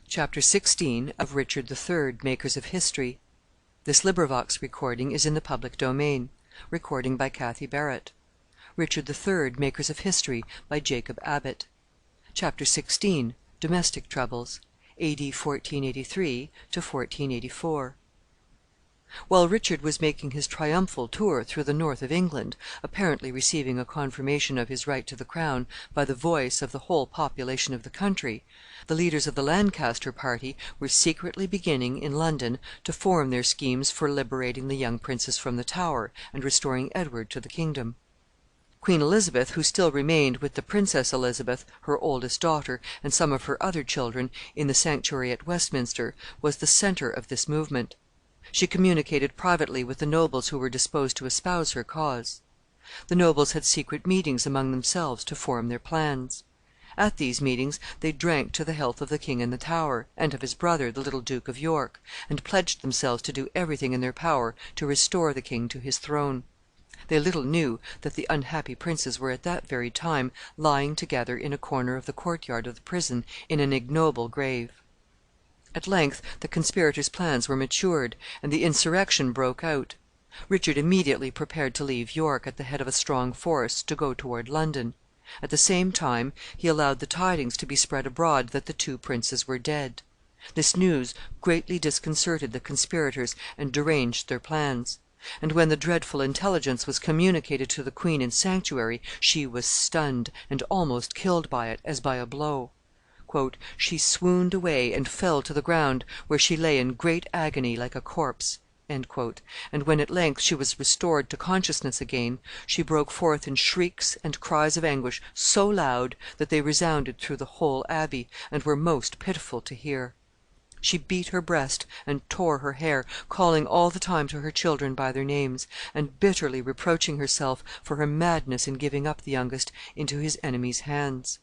Chapter 16 of Richard III, Makers of History. This recording is in the public domain. Recording by Kathy Barrett. Richard III, Makers of History, by Jacob Abbott. Chapter 16. Domestic Troubles. A.D. 1483 to 1484. While Richard was making his triumphal tour through the north of England, apparently receiving a confirmation of his right to the crown by the voice of the whole population of the country, the leaders of the Lancaster party were secretly beginning, in London, to form their schemes for liberating the young princess from the Tower, and restoring Edward to the kingdom. Queen Elizabeth, who still remained with the Princess Elizabeth, her oldest daughter, and some of her other children, in the sanctuary at Westminster, was the centre of this movement. She communicated privately with the nobles who were disposed to espouse her cause. The nobles had secret meetings among themselves to form their plans. At these meetings they drank to the health of the king in the Tower, and of his brother, the little Duke of York, and pledged themselves to do everything in their power to restore the king to his throne. They little knew that the unhappy princes were at that very time lying together in a corner of the courtyard of the prison in an ignoble grave. At length the conspirators' plans were matured, and the insurrection broke out. Richard immediately prepared to leave York at the head of a strong force to go toward London. At the same time he allowed the tidings to be spread abroad that the two princes were dead. This news greatly disconcerted the conspirators and deranged their plans; and when the dreadful intelligence was communicated to the queen in sanctuary, she was stunned, and almost killed by it, as by a blow. "She swooned away and fell to the ground, where she lay in great agony like a corpse." And when at length she was restored to consciousness again, she broke forth in shrieks and cries of anguish so loud that they resounded through the whole abbey, and were most pitiful to hear. She beat her breast and tore her hair, calling all the time to her children by their names, and bitterly reproaching herself for her madness in giving up the youngest into his enemies' hands.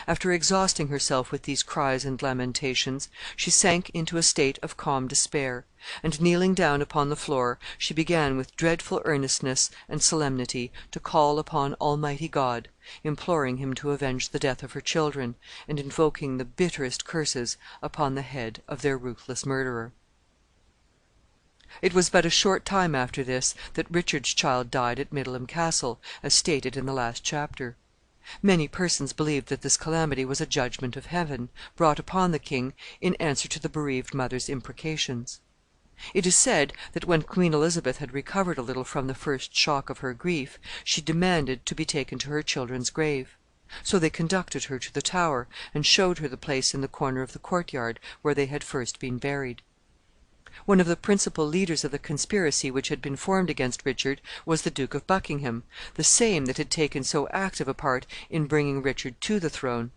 After exhausting herself with these cries and lamentations, she sank into a state of calm despair, and, kneeling down upon the floor, she began with dreadful earnestness and solemnity to call upon Almighty God, imploring him to avenge the death of her children, and invoking the bitterest curses upon the head of their ruthless murderer. It was but a short time after this that Richard's child died at Middleham Castle, as stated in the last chapter. Many persons believed that this calamity was a judgment of heaven, brought upon the king in answer to the bereaved mother's imprecations. It is said that when Queen Elizabeth had recovered a little from the first shock of her grief, she demanded to be taken to her children's grave. So they conducted her to the Tower, and showed her the place in the corner of the courtyard where they had first been buried. One of the principal leaders of the conspiracy which had been formed against Richard was the Duke of Buckingham, the same that had taken so active a part in bringing Richard to the throne.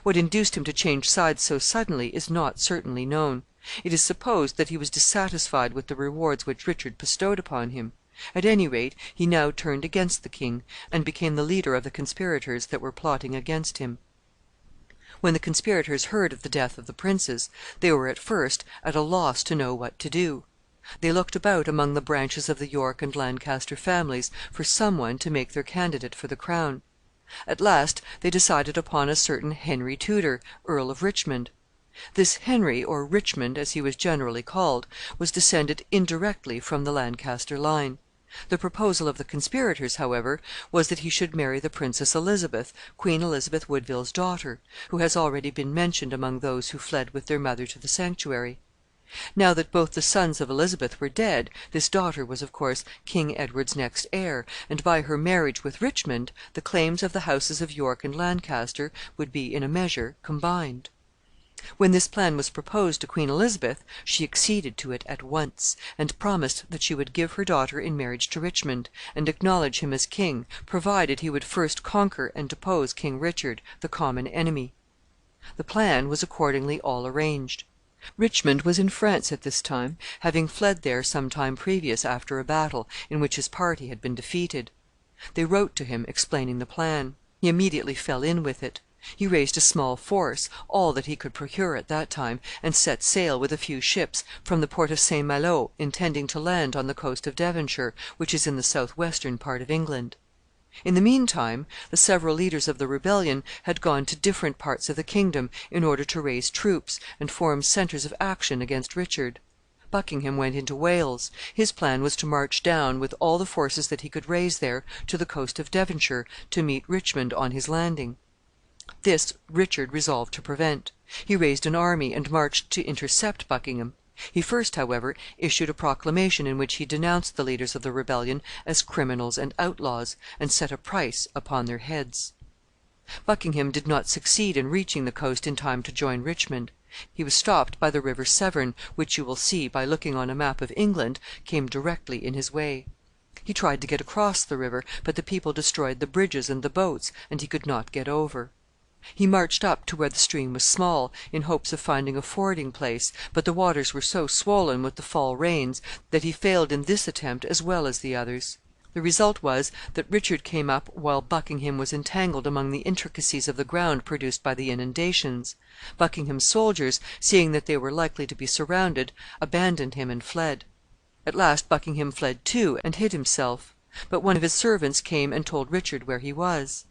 What induced him to change sides so suddenly is not certainly known. It is supposed that he was dissatisfied with the rewards which Richard bestowed upon him. At any rate, he now turned against the king, and became the leader of the conspirators that were plotting against him. When the conspirators heard of the death of the princes, they were at first at a loss to know what to do. They looked about among the branches of the York and Lancaster families for some one to make their candidate for the crown. At last they decided upon a certain Henry Tudor, Earl of Richmond. This Henry, or Richmond, as he was generally called, was descended indirectly from the Lancaster line. The proposal of the conspirators, however, was that he should marry the Princess Elizabeth, Queen Elizabeth Woodville's daughter, who has already been mentioned among those who fled with their mother to the sanctuary. Now that both the sons of Elizabeth were dead, this daughter was, of course, King Edward's next heir, and by her marriage with Richmond the claims of the houses of York and Lancaster would be, in a measure, combined. When this plan was proposed to Queen Elizabeth, she acceded to it at once, and promised that she would give her daughter in marriage to Richmond, and acknowledge him as king, provided he would first conquer and depose King Richard, the common enemy. The plan was accordingly all arranged. Richmond was in France at this time, having fled there some time previous after a battle, in which his party had been defeated. They wrote to him, explaining the plan. He immediately fell in with it. He raised a small force, all that he could procure at that time, and set sail with a few ships from the port of St. Malo, intending to land on the coast of Devonshire, which is in the southwestern part of England. In the mean time, the several leaders of the rebellion had gone to different parts of the kingdom in order to raise troops and form centres of action against Richard. Buckingham went into Wales. His plan was to march down, with all the forces that he could raise there, to the coast of Devonshire, to meet Richmond on his landing. This Richard resolved to prevent. He raised an army and marched to intercept Buckingham. He first, however, issued a proclamation in which he denounced the leaders of the rebellion as criminals and outlaws, and set a price upon their heads. Buckingham did not succeed in reaching the coast in time to join Richmond. He was stopped by the river Severn, which you will see, by looking on a map of England, came directly in his way. He tried to get across the river, but the people destroyed the bridges and the boats, and he could not get over. He marched up to where the stream was small, in hopes of finding a fording place, but the waters were so swollen with the fall rains that he failed in this attempt as well as the others. The result was that Richard came up while Buckingham was entangled among the intricacies of the ground produced by the inundations. Buckingham's soldiers, seeing that they were likely to be surrounded, abandoned him and fled. At last Buckingham fled too, and hid himself. But one of his servants came and told Richard where he was.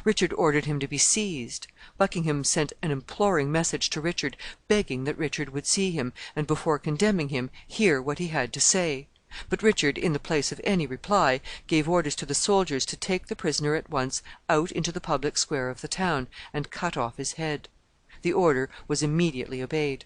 Richard ordered him to be seized. Buckingham sent an imploring message to Richard, begging that Richard would see him, and, before condemning him, hear what he had to say. But Richard, in the place of any reply, gave orders to the soldiers to take the prisoner at once out into the public square of the town, and cut off his head. The order was immediately obeyed.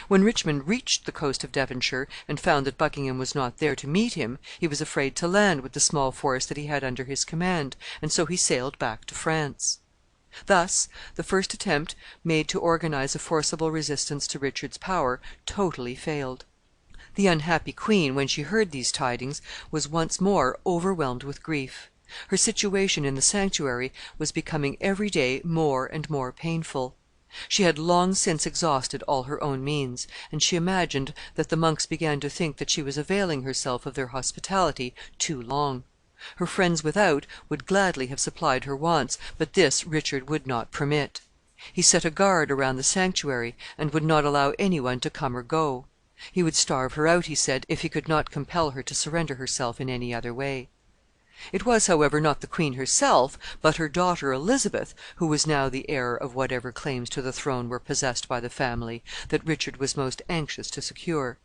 When Richmond reached the coast of Devonshire, and found that Buckingham was not there to meet him, he was afraid to land with the small force that he had under his command, and so he sailed back to France. Thus the first attempt made to organize a forcible resistance to Richard's power totally failed. The unhappy queen, when she heard these tidings, was once more overwhelmed with grief. Her situation in the sanctuary was becoming every day more and more painful. She had long since exhausted all her own means, and she imagined that the monks began to think that she was availing herself of their hospitality too long. Her friends without would gladly have supplied her wants, but this Richard would not permit. He set a guard around the sanctuary, and would not allow any one to come or go. He would starve her out, he said, if he could not compel her to surrender herself in any other way. It was, however, not the queen herself, but her daughter Elizabeth, who was now the heir of whatever claims to the throne were possessed by the family, that Richard was most anxious to secure.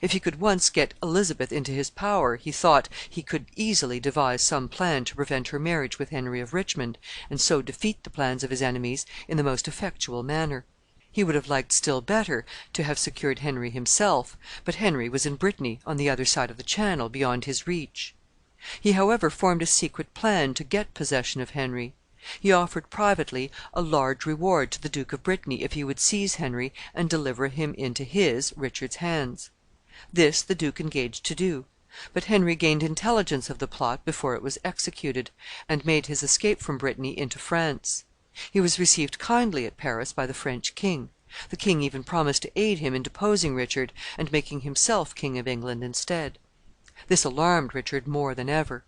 If he could once get Elizabeth into his power, he thought he could easily devise some plan to prevent her marriage with Henry of Richmond, and so defeat the plans of his enemies in the most effectual manner. He would have liked still better to have secured Henry himself, but Henry was in Brittany, on the other side of the Channel, beyond his reach. He, however, formed a secret plan to get possession of Henry. He offered privately a large reward to the Duke of Brittany if he would seize Henry and deliver him into his, Richard's, hands. This the duke engaged to do, but Henry gained intelligence of the plot before it was executed, and made his escape from Brittany into France. He was received kindly at Paris by the French king. The king even promised to aid him in deposing Richard, and making himself king of England instead. This alarmed Richard more than ever.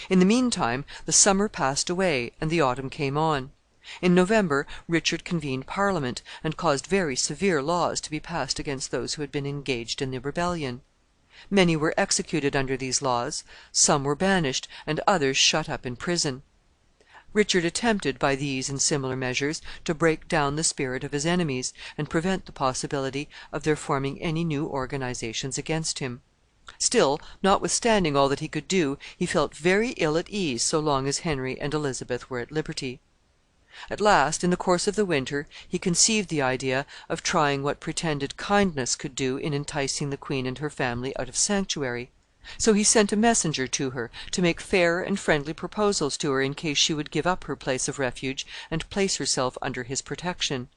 In the meantime, the summer passed away, and the autumn came on. In November, Richard convened Parliament, and caused very severe laws to be passed against those who had been engaged in the rebellion. Many were executed under these laws, some were banished, and others shut up in prison. Richard attempted, by these and similar measures, to break down the spirit of his enemies, and prevent the possibility of their forming any new organizations against him. Still, notwithstanding all that he could do, he felt very ill at ease so long as Henry and Elizabeth were at liberty. At last, in the course of the winter, he conceived the idea of trying what pretended kindness could do in enticing the queen and her family out of sanctuary. So he sent a messenger to her, to make fair and friendly proposals to her in case she would give up her place of refuge and place herself under his protection.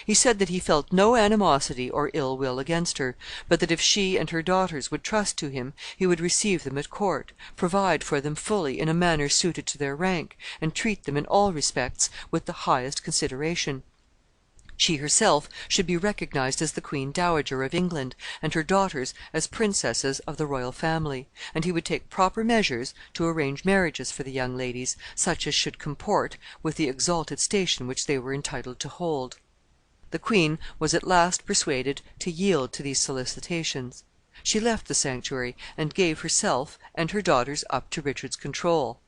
He said that he felt no animosity or ill will against her, but that if she and her daughters would trust to him, he would receive them at court, provide for them fully in a manner suited to their rank, and treat them in all respects with the highest consideration. She herself should be recognized as the Queen Dowager of England, and her daughters as princesses of the royal family, and he would take proper measures to arrange marriages for the young ladies, such as should comport with the exalted station which they were entitled to hold. The queen was at last persuaded to yield to these solicitations. She left the sanctuary, and gave herself and her daughters up to Richard's control.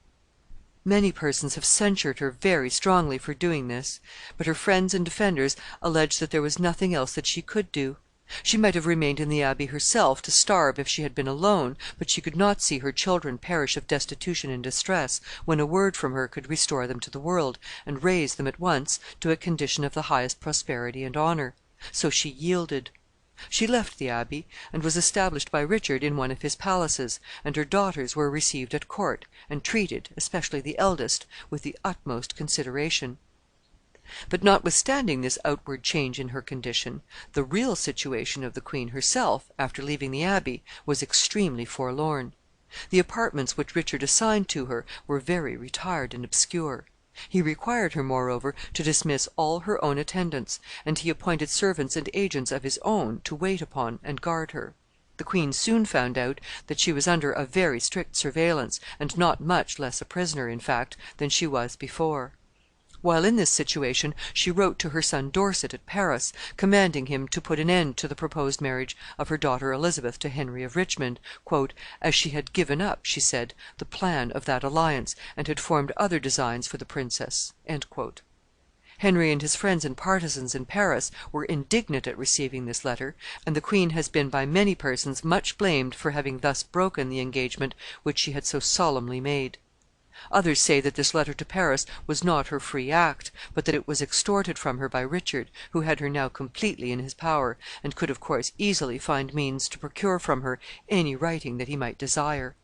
Many persons have censured her very strongly for doing this, but her friends and defenders allege that there was nothing else that she could do. She might have remained in the Abbey herself to starve if she had been alone, but she could not see her children perish of destitution and distress when a word from her could restore them to the world, and raise them at once to a condition of the highest prosperity and honor. So she yielded. She left the Abbey, and was established by Richard in one of his palaces, and her daughters were received at court, and treated, especially the eldest, with the utmost consideration. But notwithstanding this outward change in her condition, the real situation of the queen herself, after leaving the Abbey, was extremely forlorn. The apartments which Richard assigned to her were very retired and obscure. He required her, moreover, to dismiss all her own attendants, and he appointed servants and agents of his own to wait upon and guard her. The queen soon found out that she was under a very strict surveillance, and not much less a prisoner, in fact, than she was before. While in this situation, she wrote to her son Dorset at Paris, commanding him to put an end to the proposed marriage of her daughter Elizabeth to Henry of Richmond, "as she had given up," she said, "the plan of that alliance, and had formed other designs for the princess." Henry and his friends and partisans in Paris were indignant at receiving this letter, and the queen has been by many persons much blamed for having thus broken the engagement which she had so solemnly made. Others say that this letter to Paris was not her free act, but that it was extorted from her by Richard, who had her now completely in his power, and could, of course, easily find means to procure from her any writing that he might desire.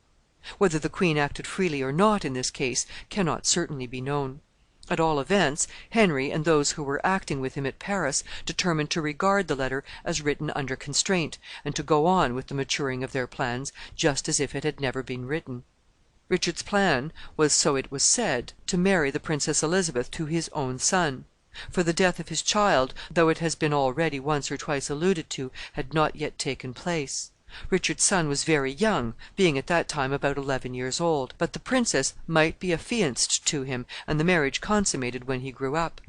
Whether the queen acted freely or not in this case cannot certainly be known. At all events, Henry and those who were acting with him at Paris determined to regard the letter as written under constraint, and to go on with the maturing of their plans just as if it had never been written. Richard's plan was, so it was said, to marry the Princess Elizabeth to his own son; for the death of his child, though it has been already once or twice alluded to, had not yet taken place. Richard's son was very young, being at that time about 11 years old, but the princess might be affianced to him, and the marriage consummated when he grew up.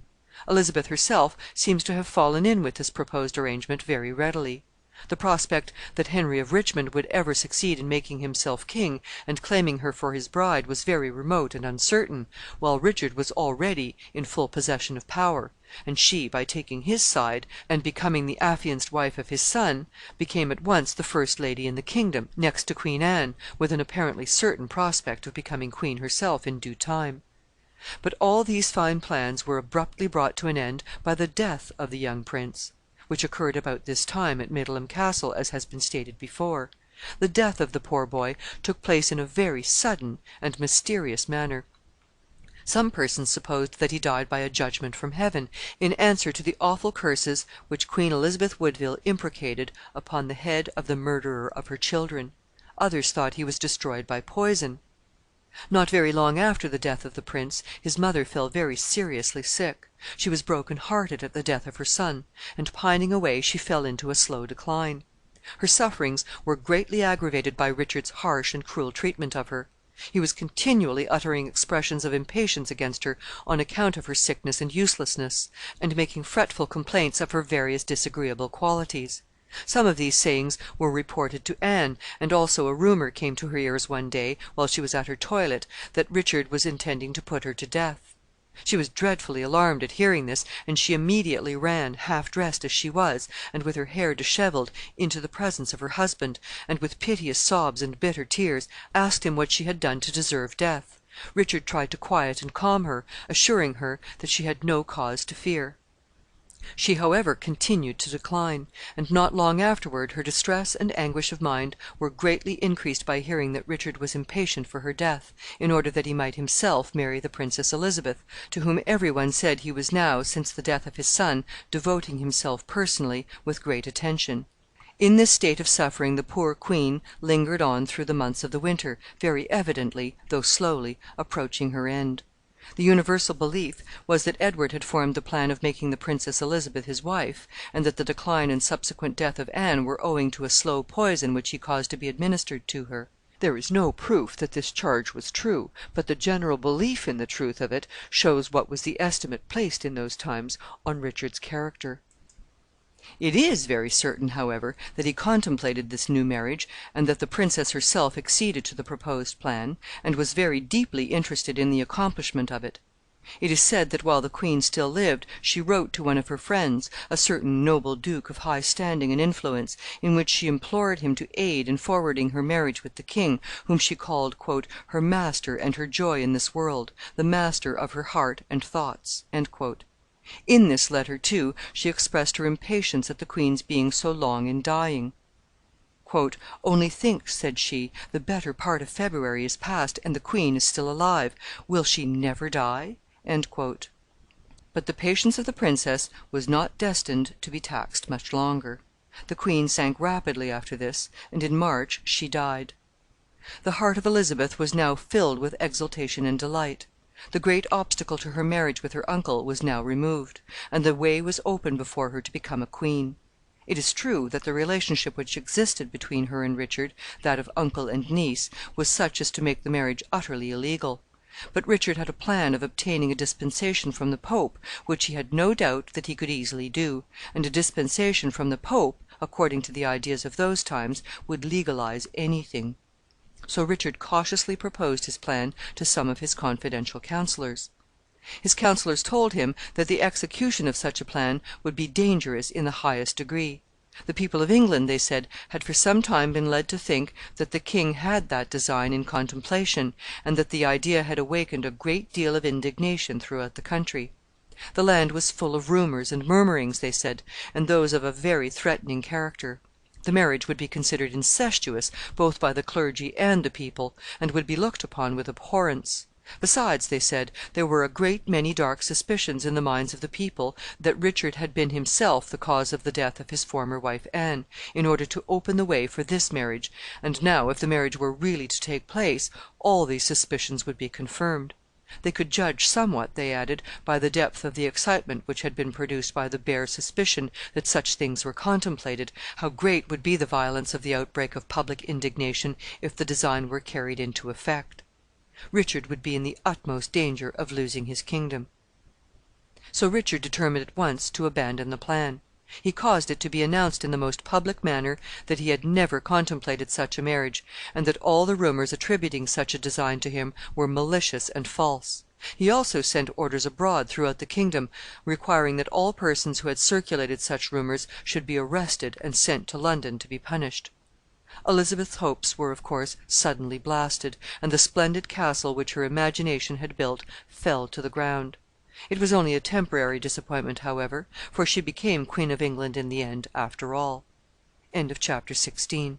Elizabeth herself seems to have fallen in with this proposed arrangement very readily. The prospect that Henry of Richmond would ever succeed in making himself king and claiming her for his bride was very remote and uncertain, while Richard was already in full possession of power, and she, by taking his side, and becoming the affianced wife of his son, became at once the first lady in the kingdom, next to Queen Anne, with an apparently certain prospect of becoming queen herself in due time. But all these fine plans were abruptly brought to an end by the death of the young prince, which occurred about this time at Middleham Castle, as has been stated before. The death of the poor boy took place in a very sudden and mysterious manner. Some persons supposed that he died by a judgment from heaven, in answer to the awful curses which Queen Elizabeth Woodville imprecated upon the head of the murderer of her children. Others thought he was destroyed by poison. Not very long after the death of the prince, his mother fell very seriously sick. She was broken-hearted at the death of her son, and, pining away, she fell into a slow decline. Her sufferings were greatly aggravated by Richard's harsh and cruel treatment of her. He was continually uttering expressions of impatience against her on account of her sickness and uselessness, and making fretful complaints of her various disagreeable qualities. Some of these sayings were reported to Anne, and also a rumor came to her ears one day, while she was at her toilet, that Richard was intending to put her to death. She was dreadfully alarmed at hearing this, and she immediately ran, half dressed as she was, and with her hair disheveled, into the presence of her husband, and with piteous sobs and bitter tears asked him what she had done to deserve death. Richard tried to quiet and calm her, assuring her that she had no cause to fear. She, however, continued to decline, and not long afterward her distress and anguish of mind were greatly increased by hearing that Richard was impatient for her death, in order that he might himself marry the Princess Elizabeth, to whom every one said he was now, since the death of his son, devoting himself personally, with great attention. In this state of suffering the poor queen lingered on through the months of the winter, very evidently, though slowly, approaching her end. The universal belief was that Edward had formed the plan of making the Princess Elizabeth his wife, and that the decline and subsequent death of Anne were owing to a slow poison which he caused to be administered to her. There is no proof that this charge was true, but the general belief in the truth of it shows what was the estimate placed in those times on Richard's character. It is very certain, however, that he contemplated this new marriage, and that the princess herself acceded to the proposed plan, and was very deeply interested in the accomplishment of it. It is said that while the queen still lived, she wrote to one of her friends, a certain noble duke of high standing and influence, in which she implored him to aid in forwarding her marriage with the king, whom she called "her master and her joy in this world, the master of her heart and thoughts." In this letter, too, she expressed her impatience at the queen's being so long in dying. "Only think," said she, "the better part of February is past, and the queen is still alive. Will she never die?" But the patience of the princess was not destined to be taxed much longer. The queen sank rapidly after this, and in March she died. The heart of Elizabeth was now filled with exultation and delight. The great obstacle to her marriage with her uncle was now removed, and the way was open before her to become a queen. It is true that the relationship which existed between her and Richard, that of uncle and niece, was such as to make the marriage utterly illegal. But Richard had a plan of obtaining a dispensation from the Pope, which he had no doubt that he could easily do, and a dispensation from the Pope, according to the ideas of those times, would legalize anything. So Richard cautiously proposed his plan to some of his confidential counselors. His counselors told him that the execution of such a plan would be dangerous in the highest degree. The people of England, they said, had for some time been led to think that the king had that design in contemplation, and that the idea had awakened a great deal of indignation throughout the country. The land was full of rumors and murmurings, they said, and those of a very threatening character. The marriage would be considered incestuous both by the clergy and the people, and would be looked upon with abhorrence. Besides, they said, there were a great many dark suspicions in the minds of the people that Richard had been himself the cause of the death of his former wife Anne, in order to open the way for this marriage, and now, if the marriage were really to take place, all these suspicions would be confirmed. They could judge somewhat, they added, by the depth of the excitement which had been produced by the bare suspicion that such things were contemplated, how great would be the violence of the outbreak of public indignation if the design were carried into effect. Richard would be in the utmost danger of losing his kingdom. So Richard determined at once to abandon the plan. He caused it to be announced in the most public manner that he had never contemplated such a marriage, and that all the rumors attributing such a design to him were malicious and false. He also sent orders abroad throughout the kingdom, requiring that all persons who had circulated such rumors should be arrested and sent to London to be punished. Elizabeth's hopes were, of course, suddenly blasted, and the splendid castle which her imagination had built fell to the ground. It was only a temporary disappointment, however, for she became Queen of England in the end, after all. Chapter 17.